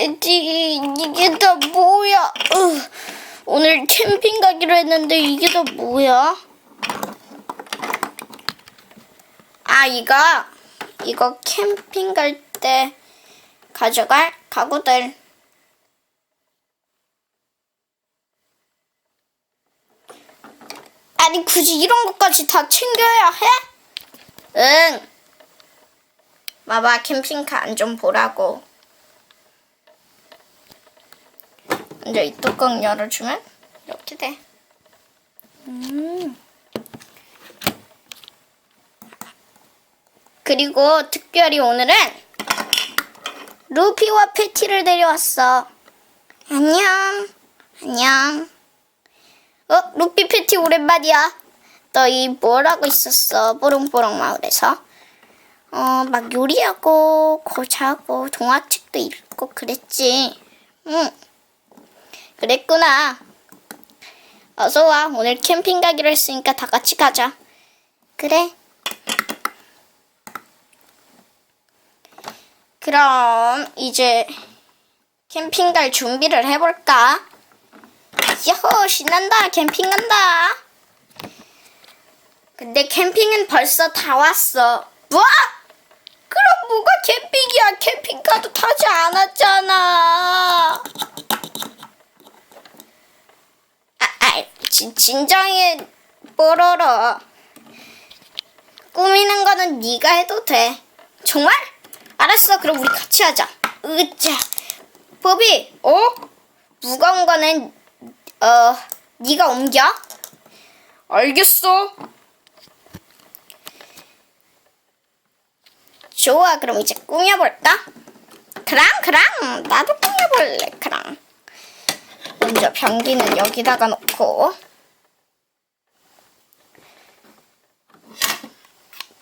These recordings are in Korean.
에디, 이게 다 뭐야? 오늘 캠핑 가기로 했는데 이게 다 뭐야? 아, 이거 캠핑 갈 때 가져갈 가구들. 아니, 굳이 이런 것까지 다 챙겨야 해? 응. 봐봐, 캠핑카 안 좀 보라고. 먼저 이 뚜껑 열어주면 이렇게 돼. 그리고 특별히 오늘은 루피와 패티를 데려왔어. 안녕. 안녕. 루피 패티 오랜만이야. 너희 뭘 하고 있었어? 뽀롱뽀롱 마을에서. 막 요리하고 고자고 동화책도 읽고 그랬지. 응. 그랬구나. 어서 와. 오늘 캠핑 가기로 했으니까 다 같이 가자. 그래. 그럼 이제 캠핑 갈 준비를 해볼까? 야호, 신난다. 캠핑 간다. 근데 캠핑은 벌써 다 왔어. 뭐? 그럼 뭐가 캠핑이야? 캠핑카도 타지 않았잖아. 진정해, 뽀로로. 꾸미는 거는 네가 해도 돼. 정말? 알았어. 그럼 우리 같이 하자. 으짜. 보비, 무거운 거는 네가 옮겨. 알겠어. 좋아. 그럼 이제 꾸며볼까? 그랑 나도 꾸며볼래. 그랑. 먼저 변기는 여기다가 놓고,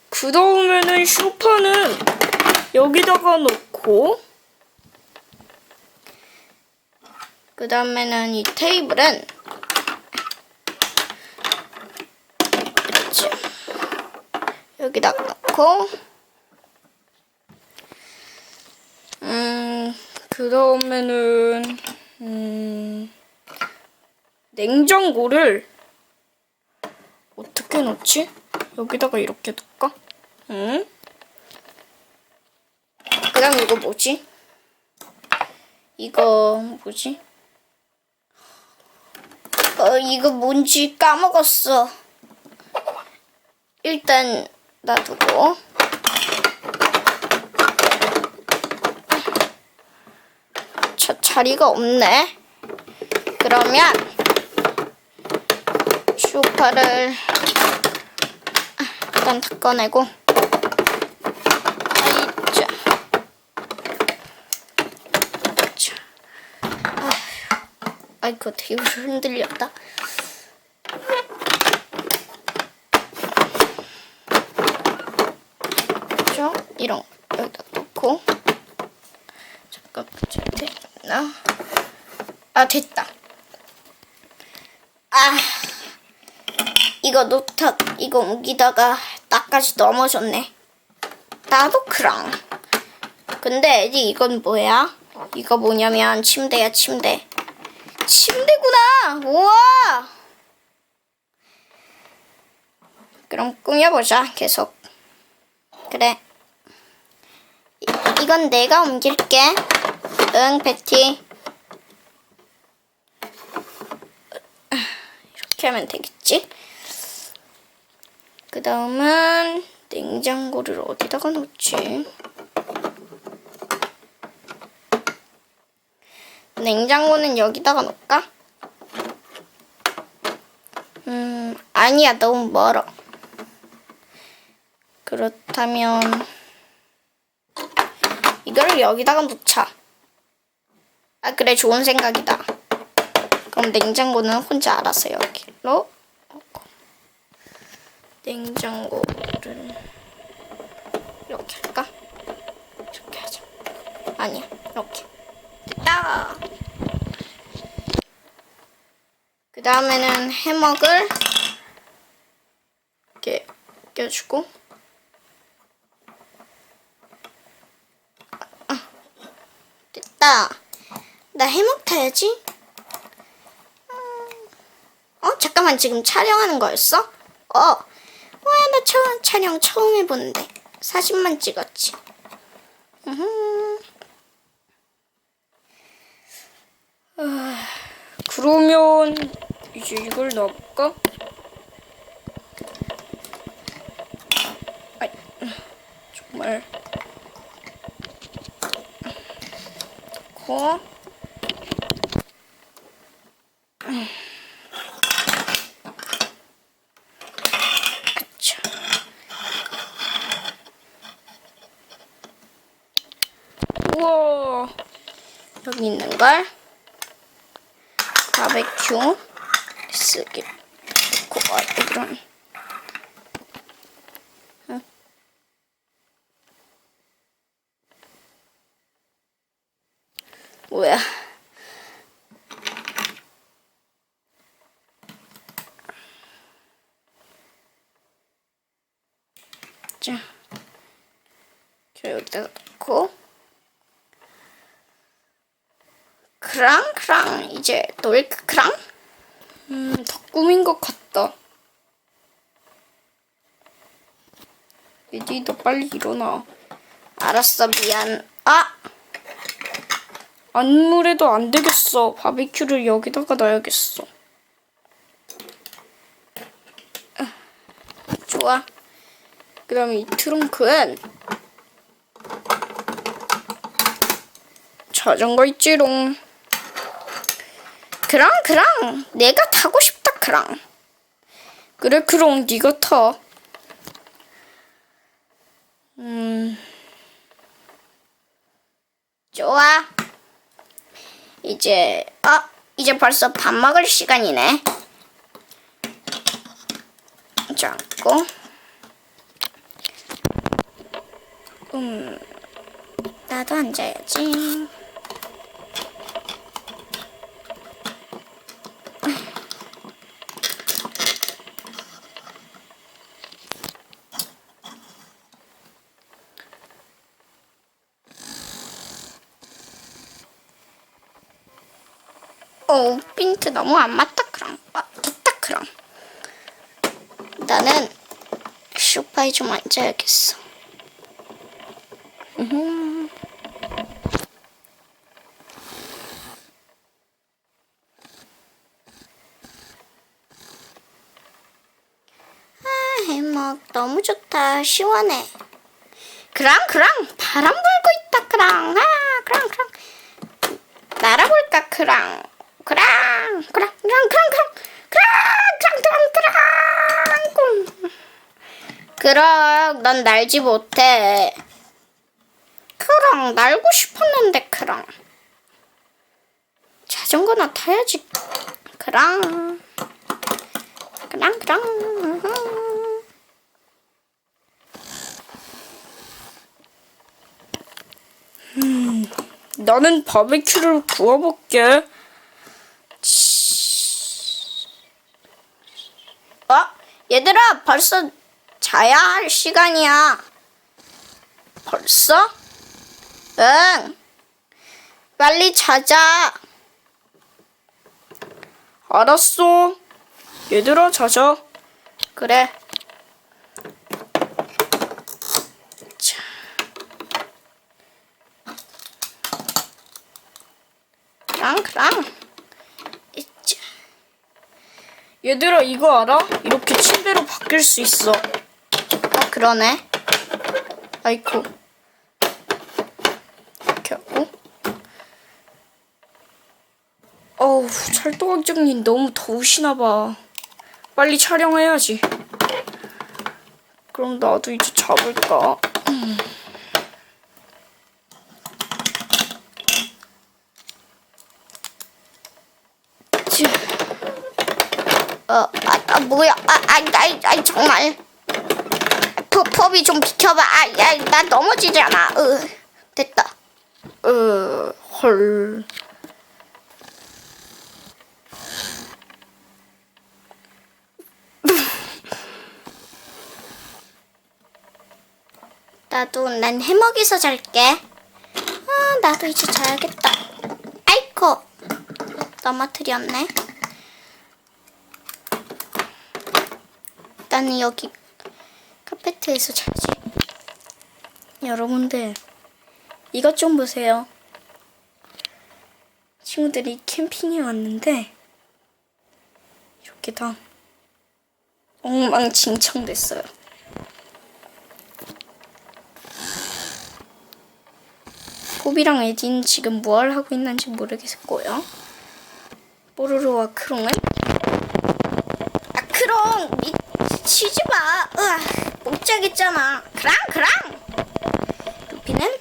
그 다음에는 소파는 여기다가 놓고, 그 다음에는 이 테이블은 그렇지. 여기다가 놓고, 그 다음에는 냉장고를 어떻게 놓지? 여기다가 이렇게 놓을까? 그 다음 이거 뭐지? 이거 뭐지? 이거 뭔지 까먹었어. 일단 놔두고, 자리가 없네. 그러면 소파를 일단 다 꺼내고, 아이고, 테이블 흔들렸다. 그죠? 이런 거 여기다 놓고. 잠깐만, 잘 됐나? 됐다. 이거 옮기다가 나까지 넘어졌네. 나도 그랑. 근데 에디, 이건 뭐야? 이거 뭐냐면 침대야, 침대. 침대구나. 우와. 그럼 꾸며보자. 계속. 그래. 이건 내가 옮길게. 응, 베티. 이렇게 하면 되겠지? 그 다음은 냉장고를 어디다가 놓지? 냉장고는 여기다가 놓을까? 아니야, 너무 멀어. 그렇다면 이거를 여기다가 놓자. 그래, 좋은 생각이다. 그럼 냉장고는 혼자 알아서 여기로 놓고, 냉장고를 이렇게 할까? 이렇게 하자. 아니야, 이렇게. 됐다. 그 다음에는 해먹을 이렇게 껴주고, 됐다. 나 해먹 타야지. 잠깐만, 지금 촬영하는 거였어? 와, 나 촬영 처음 해보는데. 사진만 찍었지. 그러면 이제 이걸 넣어볼까? 아이, 정말. 넣고. 아차. 우와. 여기 있는 걸 바베큐 쓰기 넣고, 이런. 뭐야? 자, 여기다가 넣고, 크랑 이제 놀까 크랑? 다 꾸민 것 같다. 에디, 너 빨리 일어나. 알았어, 미안. 안무래도 안 되겠어. 바비큐를 여기다가 놔야겠어. 좋아. 그다음에 이 트렁크엔 자전거 있지롱. 크랑 내가 타고 싶다 크랑. 그래, 그럼 네가 타. 좋아. 이제 벌써 밥 먹을 시간이네. 잡고, 나도 앉아야지. 핀트 너무 안 맞다 그럼. 됐다 그럼. 나는 소파에 좀 앉아야겠어. 해먹 너무 좋다. 시원해. 그랑 바람 불고 있다 그랑. 그랑 날아볼까 그랑. 그랑 넌 날지 못해. 그랑 날고 싶었는데 그랑. 자전거나 타야지. 그랑. 나는 바비큐를 구워볼게. 얘들아, 벌써 자야 할 시간이야. 벌써? 응. 빨리 자자. 알았어. 얘들아, 자자. 그래. 자. 그랑. 있자. 얘들아, 이거 알아? 이렇게 침대로 바뀔 수 있어. 그러네. 아이쿠. 이렇게 하고. 어우, 찰떡왕정님 너무 더우시나봐. 빨리 촬영해야지. 그럼 나도 이제 자볼까? 뭐야? 정말. 법이 좀 비켜봐. 나 넘어지잖아. 됐다. 헐. 난 해먹이서 잘게. 나도 이제 자야겠다. 아이고. 아이코, 넘어뜨렸네. 나는 여기 카페트에서 자지. 여러분들, 이것 좀 보세요. 친구들이 캠핑에 왔는데 여기다 엉망진창 됐어요. 포비랑 에디는 지금 뭘 하고 있는지 모르겠고요. 뽀로로와 크롱은 크롱, 치지 마. 으아, 못 자겠잖아. 그랑. 루피는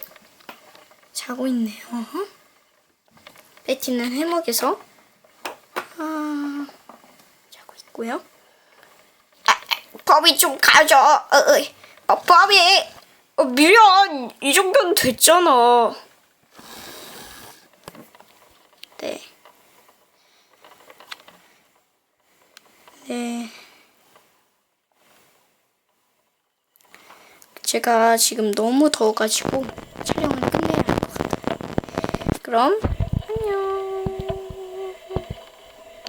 자고 있네요. 베티는 해먹에서 자고 있고요. 법이 좀 가져. 법이. 미안, 이 정도는 됐잖아. 네. 제가 지금 너무 더워가지고 촬영을 끝내야 할 것 같아요. 그럼